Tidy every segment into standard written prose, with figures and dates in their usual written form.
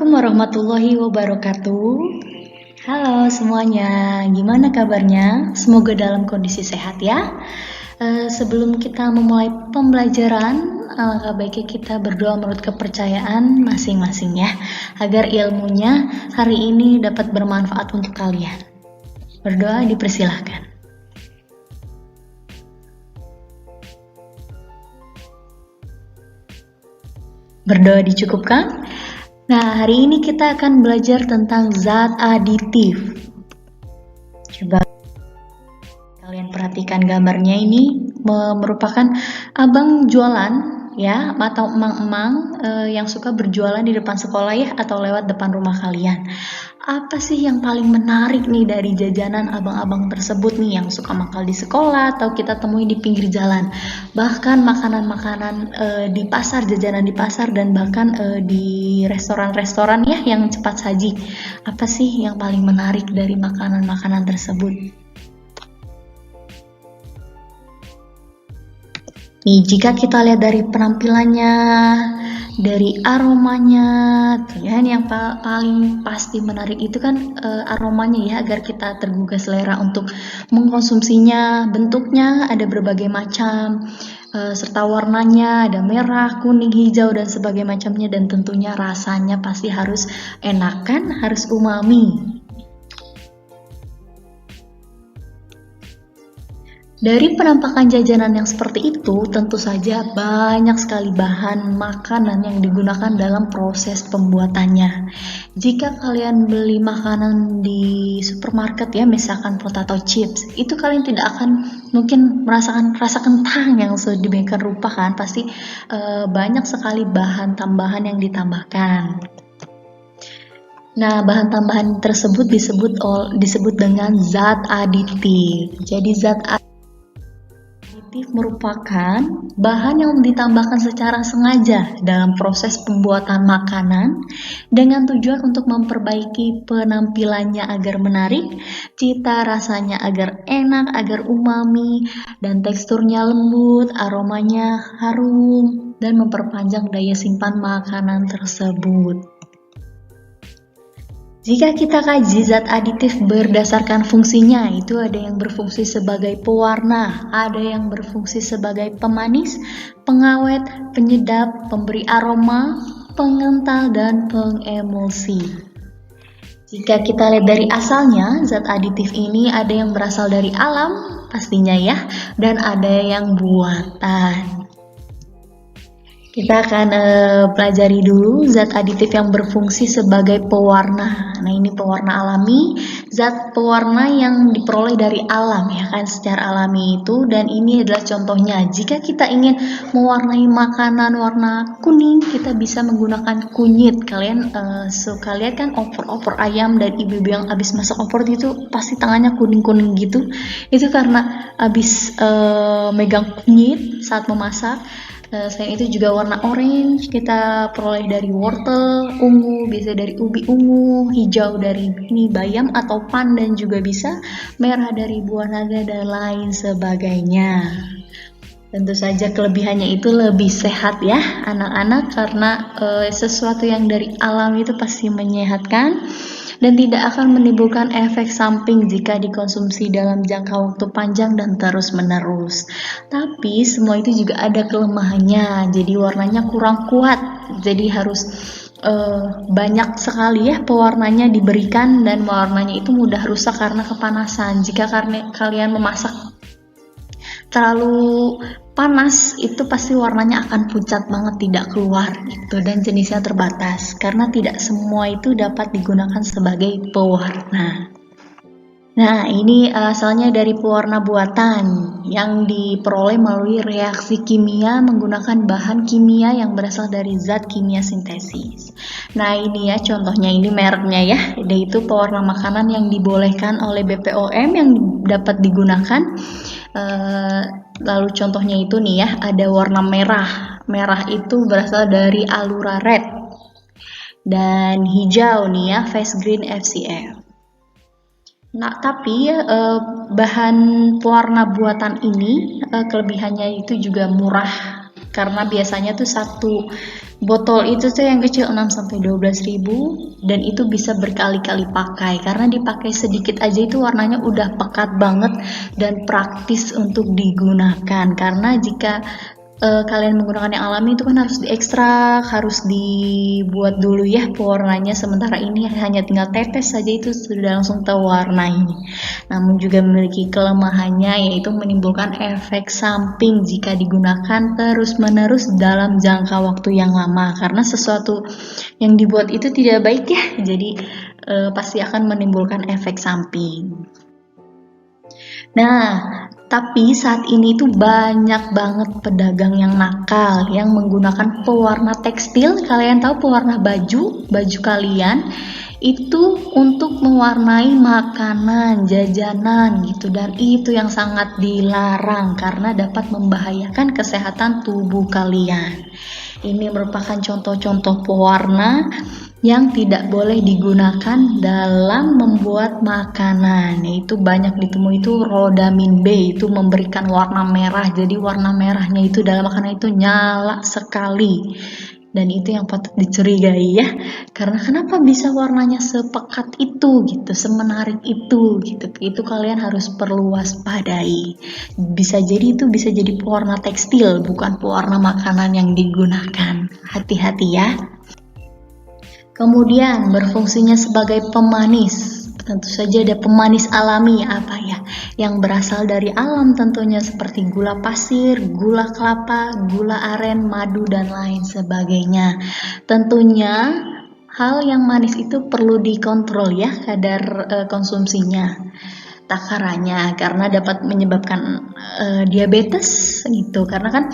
Assalamualaikum warahmatullahi wabarakatuh. Halo semuanya, gimana kabarnya? Semoga dalam kondisi sehat ya. Sebelum kita memulai pembelajaran, alangkah baiknya kita berdoa menurut kepercayaan masing-masing ya, agar ilmunya hari ini dapat bermanfaat untuk kalian. Berdoa dipersilahkan. Berdoa dicukupkan? Nah, hari ini kita akan belajar tentang zat aditif. Coba kalian perhatikan gambarnya, ini merupakan abang jualan ya, atau emang-emang yang suka berjualan di depan sekolah ya, atau lewat depan rumah kalian. Apa sih yang paling menarik nih dari jajanan abang-abang tersebut nih yang suka mangkal di sekolah atau kita temui di pinggir jalan? Bahkan makanan-makanan di pasar, jajanan di pasar, dan bahkan di restoran-restoran ya yang cepat saji. Apa sih yang paling menarik dari makanan-makanan tersebut? Nih, jika kita lihat dari penampilannya, dari aromanya, kan yang paling pasti menarik itu kan aromanya ya, agar kita tergugah selera untuk mengkonsumsinya. Bentuknya ada berbagai macam, serta warnanya ada merah, kuning, hijau, dan sebagainya macamnya, dan tentunya rasanya pasti harus enak kan, harus umami. Dari penampakan jajanan yang seperti itu, tentu saja banyak sekali bahan makanan yang digunakan dalam proses pembuatannya. Jika kalian beli makanan di supermarket ya, misalkan potato chips, itu kalian tidak akan mungkin merasakan rasa kentang yang sedemikian rupa kan, pasti banyak sekali bahan tambahan yang ditambahkan. Nah, bahan tambahan tersebut disebut dengan zat aditif. Jadi zat aditif merupakan bahan yang ditambahkan secara sengaja dalam proses pembuatan makanan dengan tujuan untuk memperbaiki penampilannya agar menarik, cita rasanya agar enak, agar umami, dan teksturnya lembut, aromanya harum, dan memperpanjang daya simpan makanan tersebut. Jika kita kaji zat aditif berdasarkan fungsinya, itu ada yang berfungsi sebagai pewarna, ada yang berfungsi sebagai pemanis, pengawet, penyedap, pemberi aroma, pengental, dan pengemulsi. Jika kita lihat dari asalnya, zat aditif ini ada yang berasal dari alam, pastinya ya, dan ada yang buatan. Kita akan pelajari dulu zat aditif yang berfungsi sebagai pewarna. Nah, ini pewarna alami, zat pewarna yang diperoleh dari alam ya kan, secara alami itu, dan ini adalah contohnya. Jika kita ingin mewarnai makanan warna kuning, kita bisa menggunakan kunyit. Kalian suka lihat kan opor ayam dan ibu-ibu yang habis masak opor itu pasti tangannya kuning-kuning gitu. Itu karena habis megang kunyit saat memasak. Selain itu juga warna orange kita peroleh dari wortel, ungu bisa dari ubi ungu, hijau dari bayam atau pandan juga bisa, merah dari buah naga, dan lain sebagainya. Tentu saja kelebihannya itu lebih sehat ya anak-anak, karena sesuatu yang dari alam itu pasti menyehatkan dan tidak akan menimbulkan efek samping jika dikonsumsi dalam jangka waktu panjang dan terus-menerus. Tapi semua itu juga ada kelemahannya, jadi warnanya kurang kuat, jadi harus banyak sekali ya pewarnanya diberikan, dan warnanya itu mudah rusak karena kepanasan. Jika kalian memasak terlalu panas, itu pasti warnanya akan pucat banget, tidak keluar gitu, dan jenisnya terbatas karena tidak semua itu dapat digunakan sebagai pewarna. Nah, ini asalnya dari pewarna buatan yang diperoleh melalui reaksi kimia menggunakan bahan kimia yang berasal dari zat kimia sintesis. Nah, ini ya contohnya, ini mereknya ya, yaitu pewarna makanan yang dibolehkan oleh BPOM yang dapat digunakan. Lalu contohnya itu nih ya, ada warna merah. Merah itu berasal dari Alura Red. Dan hijau nih ya, Face Green FCF. Nah, tapi bahan pewarna buatan ini kelebihannya itu juga murah, karena biasanya tuh satu Botol itu tuh yang kecil 6-12 ribu dan itu bisa berkali-kali pakai karena dipakai sedikit aja itu warnanya udah pekat banget dan praktis untuk digunakan. Karena jika kalian menggunakan yang alami itu kan harus diekstrak, harus dibuat dulu ya pewarnanya, sementara ini hanya tinggal tetes saja itu sudah langsung terwarnai. Namun juga memiliki kelemahannya yaitu menimbulkan efek samping jika digunakan terus-menerus dalam jangka waktu yang lama karena sesuatu yang dibuat itu tidak baik ya, jadi pasti akan menimbulkan efek samping. Nah, tapi saat ini tuh banyak banget pedagang yang nakal yang menggunakan pewarna tekstil. Kalian tahu pewarna baju kalian itu untuk mewarnai makanan, jajanan gitu, dan itu yang sangat dilarang karena dapat membahayakan kesehatan tubuh kalian. Ini merupakan contoh-contoh pewarna yang tidak boleh digunakan dalam membuat makanan, yaitu banyak ditemui itu rodamin B, itu memberikan warna merah, jadi warna merahnya itu dalam makanan itu nyala sekali dan itu yang patut dicurigai ya, karena kenapa bisa warnanya sepekat itu gitu, semenarik itu gitu, itu kalian harus perlu waspadai. Bisa jadi itu bisa jadi pewarna tekstil, bukan pewarna makanan yang digunakan. Hati-hati ya. Kemudian berfungsinya sebagai pemanis. Tentu saja ada pemanis alami apa ya, yang berasal dari alam tentunya seperti gula pasir, gula kelapa, gula aren, madu dan lain sebagainya. Tentunya hal yang manis itu perlu dikontrol ya kadar konsumsinya, takarannya, karena dapat menyebabkan diabetes gitu, karena kan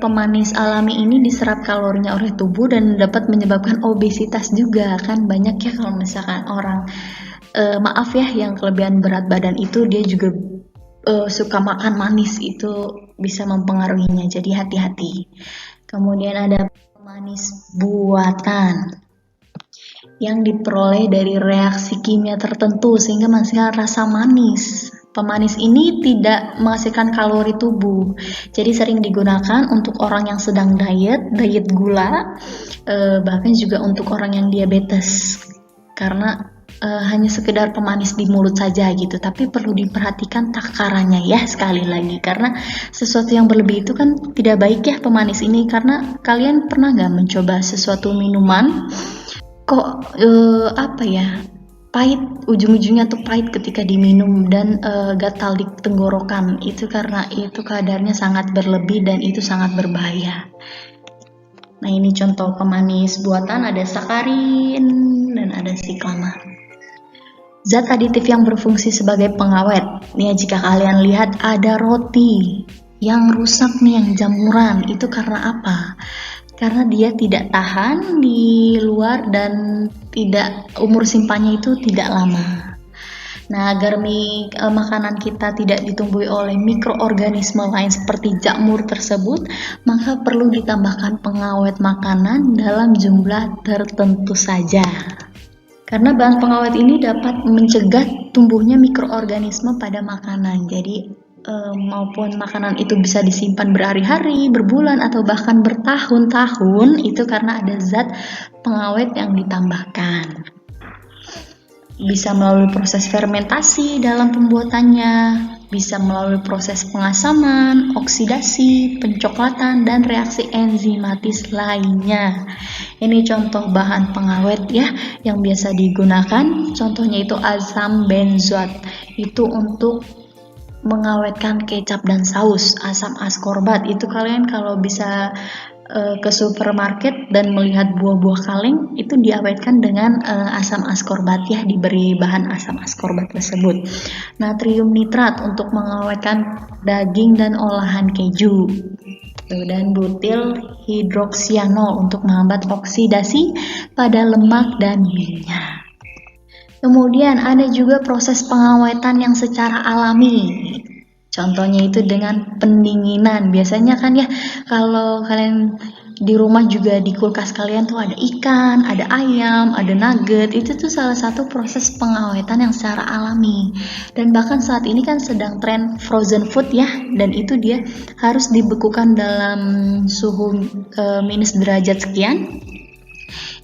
pemanis alami ini diserap kalorinya oleh tubuh dan dapat menyebabkan obesitas juga kan. Banyak ya kalau misalkan orang maaf ya yang kelebihan berat badan itu dia juga suka makan manis, itu bisa mempengaruhinya, jadi hati-hati. Kemudian ada pemanis buatan yang diperoleh dari reaksi kimia tertentu sehingga menghasilkan rasa manis. Pemanis ini tidak menghasilkan kalori tubuh, jadi sering digunakan untuk orang yang sedang diet gula, bahkan juga untuk orang yang diabetes, karena hanya sekedar pemanis di mulut saja gitu, tapi perlu diperhatikan takarannya ya sekali lagi, karena sesuatu yang berlebih itu kan tidak baik ya pemanis ini. Karena kalian pernah nggak mencoba sesuatu minuman kok apa ya, pahit, ujung-ujungnya tuh pahit ketika diminum dan gatal di tenggorokan, itu karena itu kadarnya sangat berlebih dan itu sangat berbahaya. Nah, ini contoh pemanis buatan, ada sakarin dan ada siklama. Zat aditif yang berfungsi sebagai pengawet. Nih, jika kalian lihat ada roti yang rusak nih, yang jamuran, itu karena apa? Karena dia tidak tahan di luar dan umur simpannya itu tidak lama. Nah, agar makanan kita tidak ditumbuhi oleh mikroorganisme lain seperti jamur tersebut, maka perlu ditambahkan pengawet makanan dalam jumlah tertentu saja. Karena bahan pengawet ini dapat mencegah tumbuhnya mikroorganisme pada makanan. Jadi maupun makanan itu bisa disimpan berhari-hari, berbulan, atau bahkan bertahun-tahun, itu karena ada zat pengawet yang ditambahkan. Bisa melalui proses fermentasi dalam pembuatannya, bisa melalui proses pengasaman, oksidasi, pencoklatan, dan reaksi enzimatis lainnya. Ini contoh bahan pengawet ya yang biasa digunakan. Contohnya itu asam benzoat, itu untuk mengawetkan kecap dan saus. Asam askorbat itu kalian kalau bisa ke supermarket dan melihat buah-buah kaleng itu diawetkan dengan asam askorbat ya, diberi bahan asam askorbat tersebut. Natrium nitrat untuk mengawetkan daging dan olahan keju, dan butil hidroksianol untuk menghambat oksidasi pada lemak dan minyak. Kemudian ada juga proses pengawetan yang secara alami. Contohnya itu dengan pendinginan. Biasanya kan ya kalau kalian di rumah juga di kulkas kalian tuh ada ikan, ada ayam, ada nugget, itu tuh salah satu proses pengawetan yang secara alami. Dan bahkan saat ini kan sedang tren frozen food ya, dan itu dia harus dibekukan dalam suhu minus derajat sekian.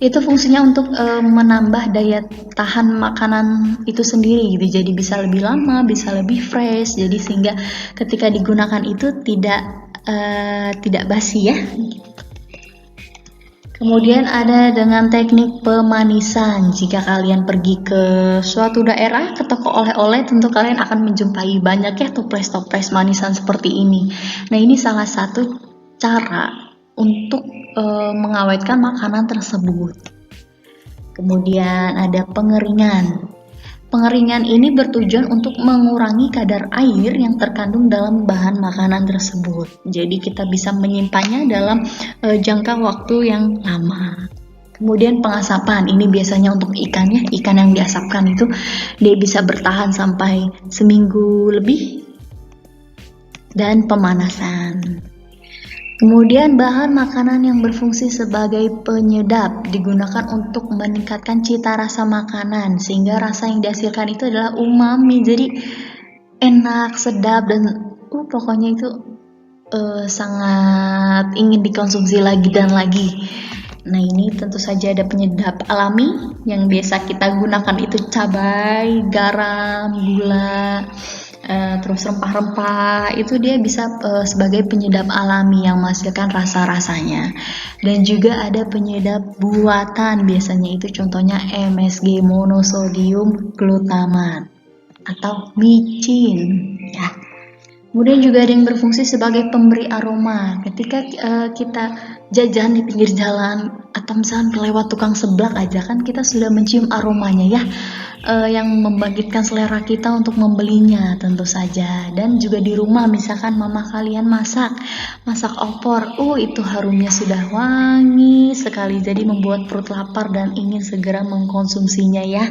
Itu fungsinya untuk menambah daya tahan makanan itu sendiri gitu. Jadi bisa lebih lama, bisa lebih fresh. Jadi sehingga ketika digunakan itu tidak basi ya. Kemudian ada dengan teknik pemanisan. Jika kalian pergi ke suatu daerah, ke toko oleh-oleh, tentu kalian akan menjumpai banyak ya toples-toples manisan seperti ini. Nah, ini salah satu cara untuk mengawetkan makanan tersebut. Kemudian ada pengeringan. Pengeringan ini bertujuan untuk mengurangi kadar air yang terkandung dalam bahan makanan tersebut. Jadi kita bisa menyimpannya dalam jangka waktu yang lama. Kemudian pengasapan, ini biasanya untuk ikan ya, ikan yang diasapkan itu dia bisa bertahan sampai seminggu lebih. Dan pemanasan. Kemudian bahan makanan yang berfungsi sebagai penyedap digunakan untuk meningkatkan cita rasa makanan sehingga rasa yang dihasilkan itu adalah umami, jadi enak, sedap dan pokoknya itu sangat ingin dikonsumsi lagi dan lagi. Nah, ini tentu saja ada penyedap alami yang biasa kita gunakan itu cabai, garam, gula, terus rempah-rempah, itu dia bisa sebagai penyedap alami yang menghasilkan rasa-rasanya. Dan juga ada penyedap buatan, biasanya itu contohnya MSG monosodium glutamat atau micin ya. Kemudian juga ada yang berfungsi sebagai pemberi aroma. Ketika kita jajan di pinggir jalan atau misalnya lewat tukang seblak aja kan kita sudah mencium aromanya ya, yang membangkitkan selera kita untuk membelinya tentu saja. Dan juga di rumah misalkan mama kalian masak opor, itu harumnya sudah wangi sekali, jadi membuat perut lapar dan ingin segera mengkonsumsinya ya.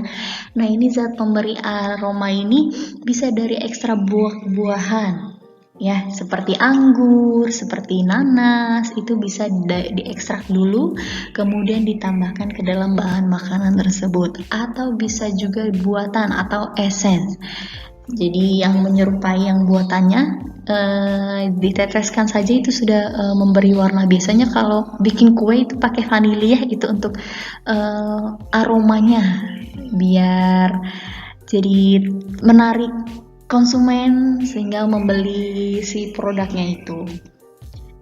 Nah, ini zat pemberi aroma ini bisa dari ekstra buah-buahan ya, seperti anggur, seperti nanas, itu bisa diekstrak dulu kemudian ditambahkan ke dalam bahan makanan tersebut, atau bisa juga buatan atau essence. Jadi yang menyerupai yang buatannya diteteskan saja itu sudah memberi warna. Biasanya kalau bikin kue itu pakai vanili ya, itu untuk aromanya biar jadi menarik konsumen sehingga membeli si produknya itu.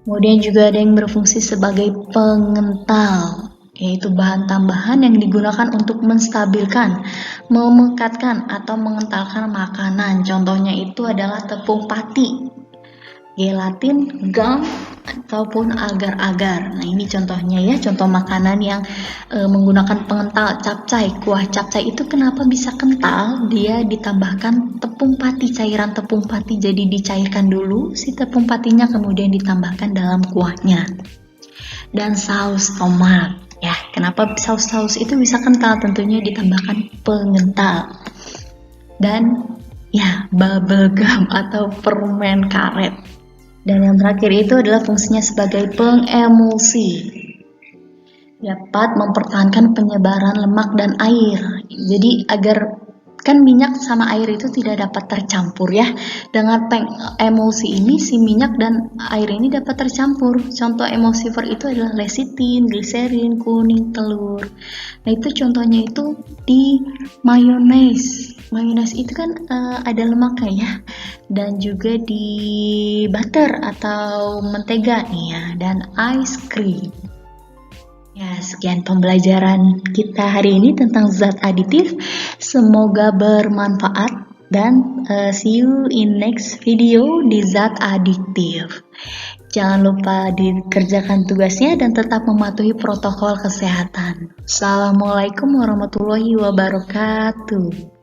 Kemudian juga ada yang berfungsi sebagai pengental, yaitu bahan tambahan yang digunakan untuk menstabilkan, memekatkan atau mengentalkan makanan. Contohnya itu adalah tepung pati, gelatin, gum, ataupun agar-agar. Nah, ini contohnya ya, contoh makanan yang menggunakan pengental. Capcay, kuah capcay itu kenapa bisa kental? Dia ditambahkan tepung pati, cairan tepung pati, jadi dicairkan dulu si tepung patinya kemudian ditambahkan dalam kuahnya. Dan saus tomat ya, kenapa saus-saus itu bisa kental? Tentunya ditambahkan pengental. Dan ya, bubble gum atau permen karet. Dan yang terakhir itu adalah fungsinya sebagai pengemulsi. Dapat mempertahankan penyebaran lemak dan air. Jadi agar kan minyak sama air itu tidak dapat tercampur ya. Dengan emulsi ini si minyak dan air ini dapat tercampur. Contoh emulsifer itu adalah lecitin, gliserin, kuning telur. Nah, itu contohnya itu di mayones. Mayones itu kan ada lemaknya ya, dan juga di butter atau mentega nih ya, dan ice cream. Ya, sekian pembelajaran kita hari ini tentang zat aditif. Semoga bermanfaat dan see you in next video di zat aditif. Jangan lupa dikerjakan tugasnya dan tetap mematuhi protokol kesehatan. Assalamualaikum warahmatullahi wabarakatuh.